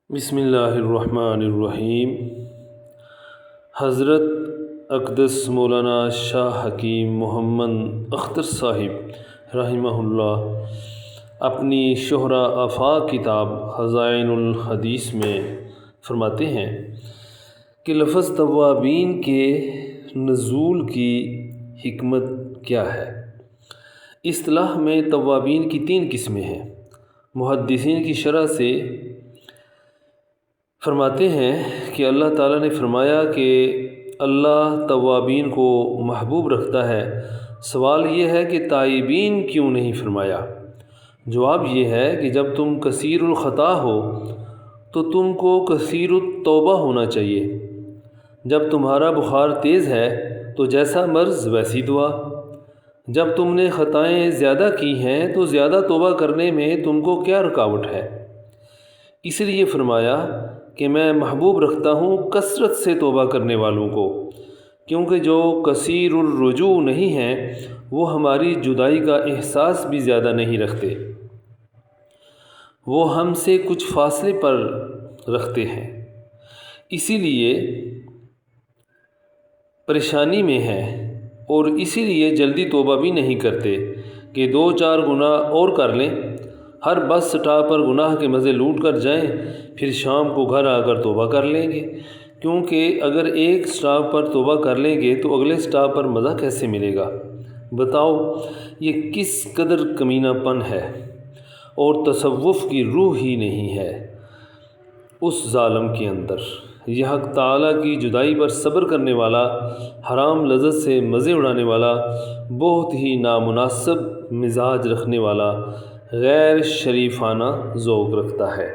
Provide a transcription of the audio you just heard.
بسم اللہ الرحمن الرحیم۔ حضرت اقدس مولانا شاہ حکیم محمد اختر صاحب رحمہ اللہ اپنی شہرہ آفاق کتاب خزائن الحدیث میں فرماتے ہیں کہ لفظ توابین کے نزول کی حکمت کیا ہے۔ اصطلاح میں توابین کی 3 قسمیں ہیں۔ محدثین کی شرح سے فرماتے ہیں کہ اللہ تعالیٰ نے فرمایا کہ اللہ توابین کو محبوب رکھتا ہے۔ سوال یہ ہے کہ تائبین کیوں نہیں فرمایا؟ جواب یہ ہے کہ جب تم کثیر الخطا ہو تو تم کو کثیر التوبہ ہونا چاہیے۔ جب تمہارا بخار تیز ہے تو جیسا مرض ویسی دعا۔ جب تم نے خطائیں زیادہ کی ہیں تو زیادہ توبہ کرنے میں تم کو کیا رکاوٹ ہے؟ اس لیے فرمایا کہ میں محبوب رکھتا ہوں کثرت سے توبہ کرنے والوں کو، کیونکہ جو کثیر الرجوع نہیں ہیں وہ ہماری جدائی کا احساس بھی زیادہ نہیں رکھتے، وہ ہم سے کچھ فاصلے پر رکھتے ہیں، اسی لیے پریشانی میں ہیں اور اسی لیے جلدی توبہ بھی نہیں کرتے کہ 2-4 گناہ اور کر لیں، ہر بس سٹاپ پر گناہ کے مزے لوٹ کر جائیں، پھر شام کو گھر آ کر توبہ کر لیں گے، کیونکہ اگر ایک سٹاپ پر توبہ کر لیں گے تو اگلے سٹاپ پر مزہ کیسے ملے گا؟ بتاؤ یہ کس قدر کمینہ پن ہے، اور تصوف کی روح ہی نہیں ہے اس ظالم کے اندر۔ یہ حق تعالیٰ کی جدائی پر صبر کرنے والا، حرام لذت سے مزے اڑانے والا، بہت ہی نامناسب مزاج رکھنے والا، غیر شریفانہ ذوق رکھتا ہے۔